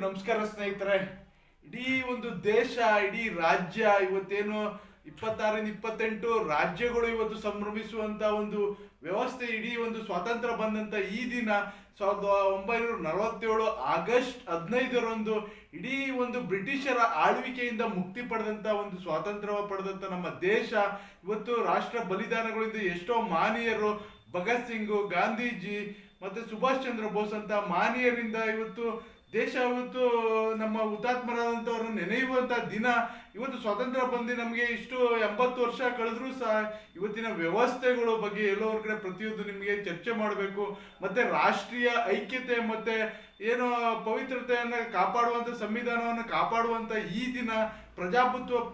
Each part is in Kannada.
ನಮಸ್ಕಾರ ಸ್ನೇಹಿತರೆ. ಇಡೀ ಒಂದು ದೇಶ, ಇಡೀ ರಾಜ್ಯ ಇವತ್ತೇನು 26 28 ರಾಜ್ಯಗಳು ಇವತ್ತು ಸಂಭ್ರಮಿಸುವಂತ ಒಂದು ವ್ಯವಸ್ಥೆ, ಇಡೀ ಒಂದು ಸ್ವಾತಂತ್ರ್ಯ ಬಂದಂತ ಈ ದಿನ 1947 ಆಗಸ್ಟ್ 15ರಂದು ಇಡೀ ಒಂದು ಬ್ರಿಟಿಷರ ಆಳ್ವಿಕೆಯಿಂದ ಮುಕ್ತಿ ಪಡೆದಂತ ಒಂದು ಸ್ವಾತಂತ್ರ್ಯ ಪಡೆದಂತ ನಮ್ಮ ದೇಶ ಇವತ್ತು ರಾಷ್ಟ್ರ ಬಲಿದಾನಗಳಿಂದ ಎಷ್ಟೋ ಮಾನೀಯರು, ಭಗತ್ ಸಿಂಗ್, ಗಾಂಧೀಜಿ ಮತ್ತೆ ಸುಭಾಷ್ ಚಂದ್ರ ಬೋಸ್ ಅಂತ ಮಾನೀಯರಿಂದ ಇವತ್ತು ದೇಶ ಇವತ್ತು ನಮ್ಮ ಹುತಾತ್ಮರಾದಂಥವ್ರನ್ನ ನೆನೆಯುವಂಥ ದಿನ. ಇವತ್ತು ಸ್ವಾತಂತ್ರ್ಯ ಬಂದು ನಮಗೆ ಇಷ್ಟು 80 ವರ್ಷ ಕಳೆದ್ರೂ ಸಹ ಇವತ್ತಿನ ವ್ಯವಸ್ಥೆಗಳ ಬಗ್ಗೆ ಎಲ್ಲೋ ಒಂದು ಕಡೆ ಪ್ರತಿಯೊಂದು ನಿಮಗೆ ಚರ್ಚೆ ಮಾಡಬೇಕು. ಮತ್ತೆ ರಾಷ್ಟ್ರೀಯ ಐಕ್ಯತೆ ಮತ್ತೆ ಏನು ಪವಿತ್ರತೆಯನ್ನು ಕಾಪಾಡುವಂಥ, ಸಂವಿಧಾನವನ್ನು ಕಾಪಾಡುವಂಥ ಈ ದಿನ,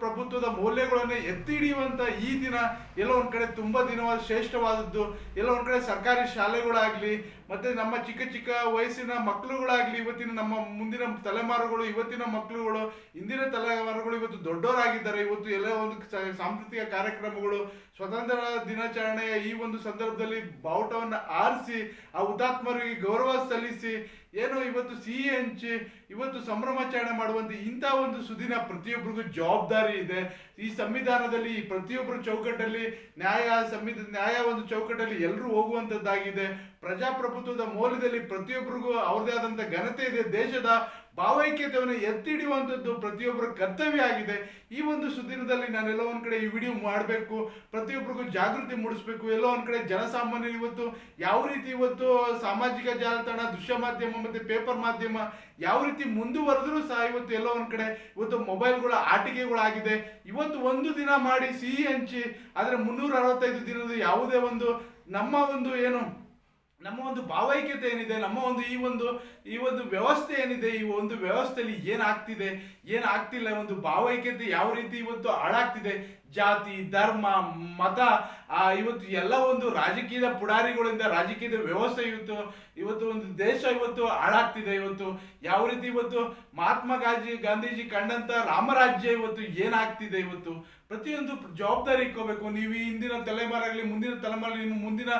ಪ್ರಭುತ್ವದ ಮೌಲ್ಯಗಳನ್ನು ಎತ್ತಿ ಹಿಡಿಯುವಂಥ ಈ ದಿನ ಎಲ್ಲೋ ಒಂದು ಕಡೆ ತುಂಬ ದಿನವಾದ ಶ್ರೇಷ್ಠವಾದದ್ದು. ಎಲ್ಲೋ ಒಂದು ಕಡೆ ಸರ್ಕಾರಿ ಶಾಲೆಗಳಾಗಲಿ ಮತ್ತೆ ನಮ್ಮ ಚಿಕ್ಕ ಚಿಕ್ಕ ವಯಸ್ಸಿನ ಮಕ್ಕಳುಗಳಾಗಲಿ, ಇವತ್ತಿನ ನಮ್ಮ ಮುಂದಿನ ತಲೆಮಾರುಗಳು, ಇವತ್ತಿನ ಮಕ್ಕಳುಗಳು, ಇಂದಿನ ತಲೆಮಾರುಗಳು ಇವತ್ತು ದೊಡ್ಡವರಾಗಿದ್ದಾರೆ. ಇವತ್ತು ಎಲ್ಲ ಒಂದು ಸಾಂಸ್ಕೃತಿಕ ಕಾರ್ಯಕ್ರಮಗಳು, ಸ್ವಾತಂತ್ರ್ಯ ದಿನಾಚರಣೆಯ ಈ ಒಂದು ಸಂದರ್ಭದಲ್ಲಿ ಬಾವುಟವನ್ನು ಆರಿಸಿ ಆ ಹುತಾತ್ಮರಿಗೆ ಗೌರವ ಸಲ್ಲಿಸಿ ಏನು ಇವತ್ತು ಸಿಹಿ ಹಂಚಿ ಇವತ್ತು ಸಂಭ್ರಮಾಚರಣೆ ಮಾಡುವಂತೆ ಇಂಥ ಒಂದು ಸುದಿನ ಪ್ರತಿಯೊಬ್ಬರಿಗೂ ಜವಾಬ್ದಾರಿ ಇದೆ. ಈ ಸಂವಿಧಾನದಲ್ಲಿ ಈ ಪ್ರತಿಯೊಬ್ಬರ ಚೌಕಟ್ಟಲ್ಲಿ ನ್ಯಾಯ ಒಂದು ಚೌಕಟ್ಟಲ್ಲಿ ಎಲ್ಲರೂ ಹೋಗುವಂಥದ್ದಾಗಿದೆ. ಪ್ರಜಾಪ್ರಭುತ್ವದ ಮೌಲ್ಯದಲ್ಲಿ ಪ್ರತಿಯೊಬ್ಬರಿಗೂ ಅವ್ರದೇ ಆದಂಥ ಘನತೆ ಇದೆ. ದೇಶದ ಭಾವೈಕ್ಯತೆಯನ್ನು ಎತ್ತಿ ಹಿಡಿಯುವಂಥದ್ದು ಪ್ರತಿಯೊಬ್ಬರ ಕರ್ತವ್ಯ ಆಗಿದೆ. ಈ ಒಂದು ಸುದಿನದಲ್ಲಿ ನಾನೆಲ್ಲೋ ಒಂದು ಕಡೆ ಈ ವಿಡಿಯೋ ಮಾಡಬೇಕು, ಪ್ರತಿಯೊಬ್ಬರಿಗೂ ಜಾಗೃತಿ ಮೂಡಿಸ್ಬೇಕು. ಎಲ್ಲೋ ಒಂದು ಕಡೆ ಜನಸಾಮಾನ್ಯರು ಇವತ್ತು ಯಾವ ರೀತಿ ಇವತ್ತು ಸಾಮಾಜಿಕ ಜಾಲತಾಣ, ದೃಶ್ಯ ಮಾಧ್ಯಮ ಮತ್ತೆ ಪೇಪರ್ ಮಾಧ್ಯಮ ಯಾವ ರೀತಿ ಮುಂದುವರೆದ್ರೂ ಸಹ ಇವತ್ತು ಎಲ್ಲೋ ಒಂದು ಕಡೆ ಇವತ್ತು ಮೊಬೈಲ್ಗಳ ಆಟಿಕೆಗಳಾಗಿದೆ. ಇವತ್ತು ಒಂದು ದಿನ ಮಾಡಿ ಸಿಹಿ ಹಂಚಿ, ಆದರೆ 365 ದಿನದ ಯಾವುದೇ ಒಂದು ನಮ್ಮ ಒಂದು ಭಾವೈಕ್ಯತೆ ಏನಿದೆ, ನಮ್ಮ ಒಂದು ಈ ಒಂದು ವ್ಯವಸ್ಥೆ ಏನಿದೆ, ಈ ಒಂದು ವ್ಯವಸ್ಥೆಯಲ್ಲಿ ಏನಾಗ್ತಿಲ್ಲ, ಒಂದು ಭಾವೈಕ್ಯತೆ ಯಾವ ರೀತಿ ಇವತ್ತು ಹಾಳಾಗ್ತಿದೆ. ಜಾತಿ, ಧರ್ಮ, ಮತ, ಇವತ್ತು ಎಲ್ಲ ಒಂದು ರಾಜಕೀಯದ ಪುಡಾರಿಗಳಿಂದ, ರಾಜಕೀಯದ ವ್ಯವಸ್ಥೆ ಇವತ್ತು ಒಂದು ದೇಶ ಇವತ್ತು ಹಾಳಾಗ್ತಿದೆ. ಇವತ್ತು ಯಾವ ರೀತಿ ಇವತ್ತು ಮಹಾತ್ಮ ಗಾಂಧೀಜಿ ಕಂಡಂತ ರಾಮರಾಜ್ಯ ಇವತ್ತು ಏನಾಗ್ತಿದೆ. ಇವತ್ತು ಪ್ರತಿಯೊಂದು ಜವಾಬ್ದಾರಿ ಇಟ್ಕೋಬೇಕು. ನೀವು ಹಿಂದಿನ ತಲೆಮಾರಾಗಲಿ, ಮುಂದಿನ ತಲೆಮಾರು, ನಿಮ್ಮ ಮುಂದಿನ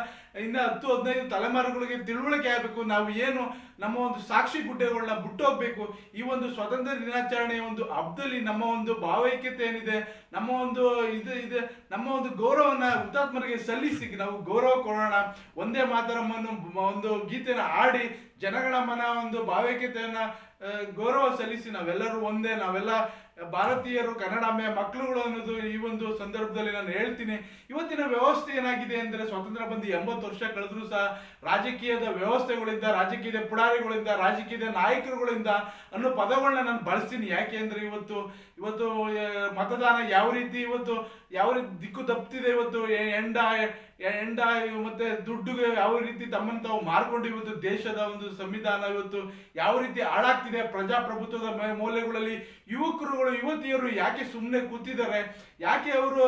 ಇನ್ನು 10-15 ತಲೆಮಾರುಗಳಿಗೆ ತಿಳುವಳಿಕೆ ಆಗಬೇಕು. ನಾವು ಏನು ನಮ್ಮ ಒಂದು ಸಾಕ್ಷಿ ಗುಡ್ಡೆಗಳನ್ನ ಬಿಟ್ಟು ಹೋಗ್ಬೇಕು. ಈ ಒಂದು ಸ್ವಾತಂತ್ರ್ಯ ದಿನಾಚರಣೆಯ ಒಂದು ಹಬ್ಬದಲ್ಲಿ ನಮ್ಮ ಒಂದು ಭಾವೈಕ್ಯತೆ ಏನಿದೆ, ನಮ್ಮ ಒಂದು ನಮ್ಮ ಒಂದು ಗೌರವನ ಹುತಾತ್ಮರಿಗೆ ಸಲ್ಲಿಸಿ ನಾವು ಗೌರವ ಕೊಡೋಣ. ಒಂದೇ ಮಾತರಮ್ಮನ್ನು ಒಂದು ಗೀತೆನ ಹಾಡಿ ಜನಗಣಮನ ಒಂದು ಭಾವೈಕ್ಯತೆಯನ್ನ ಗೌರವ ಸಲ್ಲಿಸಿ ನಾವೆಲ್ಲರೂ ಒಂದೇ, ನಾವೆಲ್ಲ ಭಾರತೀಯರು, ಕನ್ನಡಾಂಬೆಯ ಮಕ್ಕಳುಗಳು ಅನ್ನೋದು ಈ ಒಂದು ಸಂದರ್ಭದಲ್ಲಿ ನಾನು ಹೇಳ್ತೀನಿ. ಇವತ್ತಿನ ವ್ಯವಸ್ಥೆ ಏನಾಗಿದೆ ಅಂದರೆ, ಸ್ವಾತಂತ್ರ್ಯ ಬಂದು 80 ವರ್ಷ ಕಳೆದ್ರೂ ಸಹ ರಾಜಕೀಯದ ವ್ಯವಸ್ಥೆಗಳಿಂದ, ರಾಜಕೀಯದ ಪುಡಾರಿಗಳಿಂದ, ರಾಜಕೀಯದ ನಾಯಕರುಗಳಿಂದ ಅನ್ನೋ ಪದಗಳನ್ನ ನಾನು ಬಳಸ್ತೀನಿ. ಯಾಕೆ ಅಂದರೆ ಇವತ್ತು ಮತದಾನ ಯಾವ ರೀತಿ ದಿಕ್ಕು ತಪ್ಪಿದೆ. ಇವತ್ತು ಎಂಡ ಮತ್ತೆ ದುಡ್ಡುಗೆ ಯಾವ ರೀತಿ ತಮ್ಮನ್ನು ತಾವು ಮಾರ್ಕೊಂಡು ಇವತ್ತು ದೇಶದ ಒಂದು ಸಂವಿಧಾನ ಇವತ್ತು ಯಾವ ರೀತಿ ಹಾಳಾಗ್ತಿದೆ. ಪ್ರಜಾಪ್ರಭುತ್ವದ ಮೌಲ್ಯಗಳಲ್ಲಿ ಯುವತಿಯರು ಯಾಕೆ ಸುಮ್ಮನೆ ಕೂತಿದ್ದಾರೆ, ಯಾಕೆ ಅವರು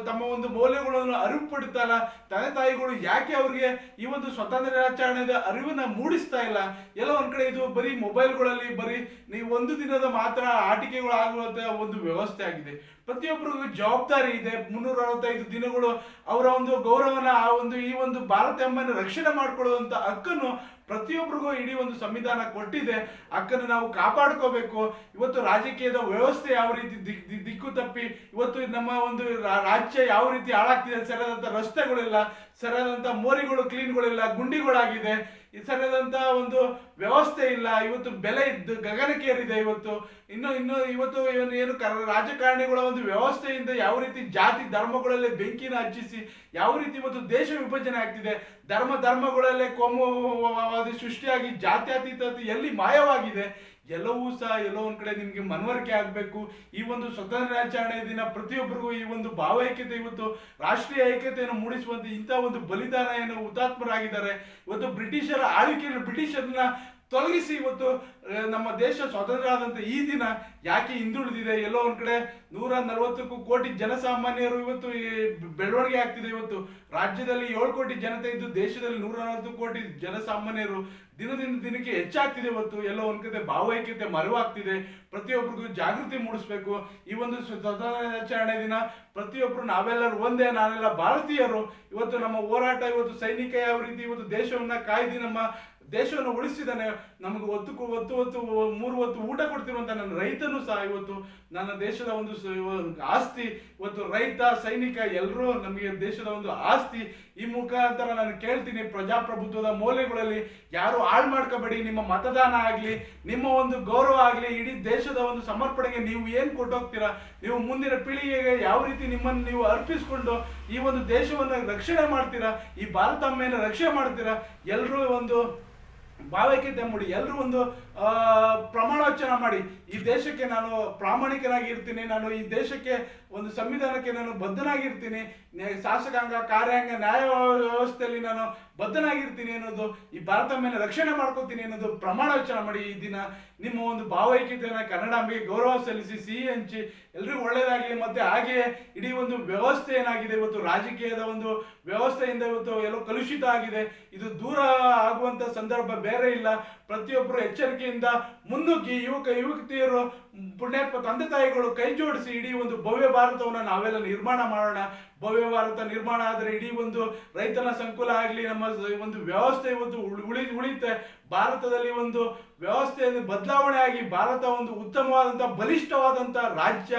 ತಮ್ಮ ಒಂದು ಮೌಲ್ಯಗಳನ್ನು ಅರಿವು ಪಡಿತಾ ಇಲ್ಲ, ತಂದೆ ತಾಯಿಗಳು ಯಾಕೆ ಅವ್ರಿಗೆ ಈ ಒಂದು ಸ್ವಾತಂತ್ರ್ಯ ದಿನಾಚರಣೆಯ ಅರಿವನ್ನ ಮೂಡಿಸ್ತಾ ಇಲ್ಲ. ಎಲ್ಲ ಒಂದ್ ಕಡೆ ಇದು ಬರೀ ಮೊಬೈಲ್ಗಳಲ್ಲಿ ಬರೀ ನೀವು ಒಂದು ದಿನದ ಮಾತ್ರ ಆಟಿಕೆಗಳು ಆಗುವಂತ ಒಂದು ವ್ಯವಸ್ಥೆ ಆಗಿದೆ. ಪ್ರತಿಯೊಬ್ಬರಿಗೂ ಜವಾಬ್ದಾರಿ ಇದೆ. 365 ದಿನಗಳು ಅವರ ಒಂದು ಗೌರವನ ಈ ಒಂದು ಭಾರತ ಎಂಬನ್ನು ರಕ್ಷಣೆ ಮಾಡಿಕೊಳ್ಳುವಂತ ಹಕ್ಕನ್ನು ಪ್ರತಿಯೊಬ್ಬರಿಗೂ ಇಡೀ ಒಂದು ಸಂವಿಧಾನ ಕೊಟ್ಟಿದೆ. ಹಕ್ಕನ್ನು ನಾವು ಕಾಪಾಡ್ಕೋಬೇಕು. ಇವತ್ತು ರಾಜಕೀಯದ ವ್ಯವಸ್ಥೆ ಯಾವ ರೀತಿ ದಿಕ್ಕು ತಪ್ಪಿ ಇವತ್ತು ನಮ್ಮ ಒಂದು ರಾಜ್ಯ ಯಾವ ರೀತಿ ಹಾಳಾಗ್ತಿದೆ. ಸರಿಯಾದಂಥ ರಸ್ತೆಗಳಿಲ್ಲ, ಸರಿಯಾದಂಥ ಮೋರಿಗಳು ಕ್ಲೀನ್ಗಳಿಲ್ಲ, ಗುಂಡಿಗಳಾಗಿದೆ, ಸರಿಯಾದಂಥ ಒಂದು ವ್ಯವಸ್ಥೆ ಇಲ್ಲ. ಇವತ್ತು ಬೆಲೆ ಗಗನಕ್ಕೇರಿದೆ. ಇವತ್ತು ಏನು ರಾಜಕಾರಣಿಗಳ ಒಂದು ವ್ಯವಸ್ಥೆಯಿಂದ ಯಾವ ರೀತಿ ಜಾತಿ ಧರ್ಮಗಳಲ್ಲೇ ಬೆಂಕಿನ ಹಚ್ಚಿಸಿ ಯಾವ ರೀತಿ ಇವತ್ತು ದೇಶ ವಿಭಜನೆ ಆಗ್ತಿದೆ. ಧರ್ಮಗಳಲ್ಲೇ ಕೋಮುವಾದಿ ಸೃಷ್ಟಿಯಾಗಿ ಜಾತ್ಯತೀತತೆ ಎಲ್ಲಿ ಮಾಯವಾಗಿದೆ. ಎಲ್ಲವೂ ಸಹ ಎಲ್ಲೋ ಒಂದ್ ಕಡೆ ನಿಮ್ಗೆ ಮನವರಿಕೆ ಆಗಬೇಕು. ಈ ಒಂದು ಸ್ವಾತಂತ್ರ್ಯ ದಿನಾಚರಣೆ ದಿನ ಪ್ರತಿಯೊಬ್ಬರಿಗೂ ಈ ಒಂದು ಭಾವೈಕ್ಯತೆ, ಇವತ್ತು ರಾಷ್ಟ್ರೀಯ ಐಕ್ಯತೆಯನ್ನು ಮೂಡಿಸುವಂತೆ ಇಂಥ ಒಂದು ಬಲಿದಾನ ಏನು ಹುತಾತ್ಮರಾಗಿದ್ದಾರೆ. ಇವತ್ತು ಬ್ರಿಟಿಷರ ಆಳ್ವಿಕೆಯಲ್ಲಿ ಬ್ರಿಟಿಷರನ್ನ ತೊಲಗಿಸಿ ಇವತ್ತು ನಮ್ಮ ದೇಶ ಸ್ವಾತಂತ್ರ್ಯ ಆದಂತ ಈ ದಿನ ಯಾಕೆ ಹಿಂದುಳಿದಿದೆ. ಎಲ್ಲೋ ಒಂದ್ ಕಡೆ 140 ಕೋಟಿ ಜನಸಾಮಾನ್ಯರು ಇವತ್ತು ಬೆಳವಣಿಗೆ ಆಗ್ತಿದೆ. ಇವತ್ತು ರಾಜ್ಯದಲ್ಲಿ 7 ಕೋಟಿ ಜನತೆ ಇದ್ದು ದೇಶದಲ್ಲಿ 140 ಕೋಟಿ ಜನಸಾಮಾನ್ಯರು ದಿನದಿಂದ ದಿನಕ್ಕೆ ಹೆಚ್ಚಾಗ್ತಿದೆ. ಇವತ್ತು ಎಲ್ಲೋ ಒಂದ್ ಕಡೆ ಭಾವೈಕ್ಯತೆ ಮರೆವಾಗ್ತಿದೆ. ಪ್ರತಿಯೊಬ್ಬರಿಗೂ ಜಾಗೃತಿ ಮೂಡಿಸ್ಬೇಕು. ಈ ಒಂದು ಸ್ವಾತಂತ್ರ್ಯ ದಿನಾಚರಣೆ ದಿನ ಪ್ರತಿಯೊಬ್ಬರು ನಾವೆಲ್ಲರೂ ಒಂದೇ, ನಾವೆಲ್ಲ ಭಾರತೀಯರು. ಇವತ್ತು ನಮ್ಮ ಹೋರಾಟ, ಇವತ್ತು ಸೈನಿಕ ಯಾವ ರೀತಿ ಇವತ್ತು ದೇಶವನ್ನ ಕಾಯ್ದು ನಮ್ಮ ದೇಶವನ್ನು ಉಳಿಸಿದ್ದಾನೆ. ನಮಗೆ ಹೊತ್ತು ಮೂರು ಹೊತ್ತು ಊಟ ಕೊಡ್ತಿರುವಂತ ನನ್ನ ರೈತನು ಸಹ ಇವತ್ತು ನನ್ನ ದೇಶದ ಒಂದು ಆಸ್ತಿ. ಇವತ್ತು ರೈತ, ಸೈನಿಕ ಎಲ್ಲರೂ ನಮಗೆ ದೇಶದ ಒಂದು ಆಸ್ತಿ. ಈ ಮುಖಾಂತರ ನಾನು ಕೇಳ್ತೀನಿ, ಪ್ರಜಾಪ್ರಭುತ್ವದ ಮೌಲ್ಯಗಳಲ್ಲಿ ಯಾರು ಹಾಳು ಮಾಡ್ಕೋಬೇಡಿ. ನಿಮ್ಮ ಮತದಾನ ಆಗ್ಲಿ, ನಿಮ್ಮ ಒಂದು ಗೌರವ ಆಗ್ಲಿ, ಇಡೀ ದೇಶದ ಒಂದು ಸಮರ್ಪಣೆಗೆ ನೀವು ಏನ್ ಕೊಟ್ಟೋಗ್ತೀರಾ, ನೀವು ಮುಂದಿನ ಪೀಳಿಗೆಗೆ ಯಾವ ರೀತಿ ನಿಮ್ಮನ್ನು ನೀವು ಅರ್ಪಿಸ್ಕೊಂಡು ಈ ಒಂದು ದೇಶವನ್ನು ರಕ್ಷಣೆ ಮಾಡ್ತೀರಾ, ಈ ಭಾರತ ಅಮ್ಮೆಯನ್ನು ರಕ್ಷಣೆ ಮಾಡ್ತೀರಾ, ಎಲ್ಲರೂ ಒಂದು ಭಾವೈಕ್ಯತೆ ಮೂಡಿ, ಎಲ್ಲರೂ ಒಂದು ಪ್ರಮಾಣ ವಚನ ಮಾಡಿ, ಈ ದೇಶಕ್ಕೆ ನಾನು ಪ್ರಾಮಾಣಿಕನಾಗಿ ಇರ್ತೀನಿ, ನಾನು ಈ ದೇಶಕ್ಕೆ ಒಂದು ಸಂವಿಧಾನಕ್ಕೆ ನಾನು ಬದ್ಧನಾಗಿರ್ತೀನಿ, ಶಾಸಕಾಂಗ, ಕಾರ್ಯಾಂಗ, ನ್ಯಾಯ ವ್ಯವಸ್ಥೆಯಲ್ಲಿ ನಾನು ಬದ್ಧನಾಗಿರ್ತೀನಿ ಅನ್ನೋದು, ಈ ಭಾರತ ಮೇಲೆ ರಕ್ಷಣೆ ಮಾಡ್ಕೋತೀನಿ ಅನ್ನೋದು ಪ್ರಮಾಣ ವಚನ ಮಾಡಿ ಈ ದಿನ ನಿಮ್ಮ ಒಂದು ಭಾವೈಕ್ಯತೆಯನ್ನು ಕನ್ನಡಾಂಬೆಗೆ ಗೌರವ ಸಲ್ಲಿಸಿ ಸಿಹಿ ಹಂಚಿ ಎಲ್ರಿಗೂ ಒಳ್ಳೇದಾಗಲಿ. ಮತ್ತೆ ಹಾಗೆಯೇ ಇಡೀ ಒಂದು ವ್ಯವಸ್ಥೆ ಏನಾಗಿದೆ ಇವತ್ತು, ರಾಜಕೀಯದ ಒಂದು ವ್ಯವಸ್ಥೆಯಿಂದ ಇವತ್ತು ಎಲ್ಲೋ ಕಲುಷಿತ ಆಗಿದೆ. ಇದು ದೂರ ಆಗುವಂತ ಸಂದರ್ಭ ಬೇರೆ ಇಲ್ಲ. ಪ್ರತಿಯೊಬ್ಬರು ಎಚ್ಚರಿಕೆಯಿಂದ ಮುನ್ನುಗ್ಗಿ, ಯುವತಿಯರು, ಪುಣ್ಯಾತ್ಮ ತಂದೆ ತಾಯಿಗಳು ಕೈ ಜೋಡಿಸಿ ಇಡೀ ಒಂದು ಭವ್ಯ ಭಾರತವನ್ನು ನಾವೆಲ್ಲ ನಿರ್ಮಾಣ ಮಾಡೋಣ. ಭವ್ಯ ಭಾರತ ನಿರ್ಮಾಣ ಆದರೆ ಇಡೀ ಒಂದು ರೈತನ ಸಂಕುಲ ಆಗಲಿ, ನಮ್ಮ ಒಂದು ವ್ಯವಸ್ಥೆ ಇವತ್ತು ಉಳಿಯುತ್ತೆ. ಭಾರತದಲ್ಲಿ ಒಂದು ವ್ಯವಸ್ಥೆಯನ್ನು ಬದಲಾವಣೆ ಆಗಿ ಭಾರತ ಒಂದು ಉತ್ತಮವಾದಂಥ ಬಲಿಷ್ಠವಾದಂಥ ರಾಜ್ಯ,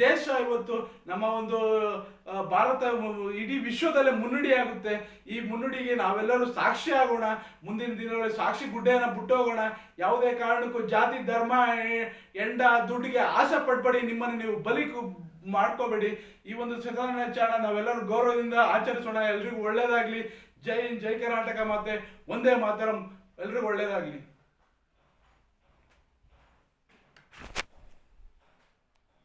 ದೇಶ ಇವತ್ತು ನಮ್ಮ ಒಂದು ಭಾರತ ಇಡೀ ವಿಶ್ವದಲ್ಲೇ ಮುನ್ನುಡಿಯಾಗುತ್ತೆ. ಈ ಮುನ್ನುಡಿಗೆ ನಾವೆಲ್ಲರೂ ಸಾಕ್ಷಿ ಆಗೋಣ. ಮುಂದಿನ ದಿನಗಳಲ್ಲಿ ಸಾಕ್ಷಿ ಗುಡ್ಡೆಯನ್ನು ಬಿಟ್ಟೋಗೋಣ. ಯಾವುದೇ ಕಾರಣಕ್ಕೂ ಜಾತಿ, ಧರ್ಮ, ಎಂಡ, ದುಡ್ಡಿಗೆ ಆಸೆ ಪಡ್ಬೇಡಿ. ನಿಮ್ಮನ್ನು ನೀವು ಬಲಿ ಮಾಡ್ಕೋಬೇಡಿ. ಈ ಒಂದು ಸ್ವತಂತ್ರಾಚರಣೆ ನಾವೆಲ್ಲರೂ ಗೌರವದಿಂದ ಆಚರಿಸೋಣ. ಎಲ್ರಿಗೂ ಒಳ್ಳೇದಾಗ್ಲಿ. ಜೈ ಹಿಂದ್, ಜೈ ಕರ್ನಾಟಕ ಮಾತೆ, ಒಂದೇ ಮಾತರಂ. ಎಲ್ರಿಗೂ ಒಳ್ಳೇದಾಗ್ಲಿ.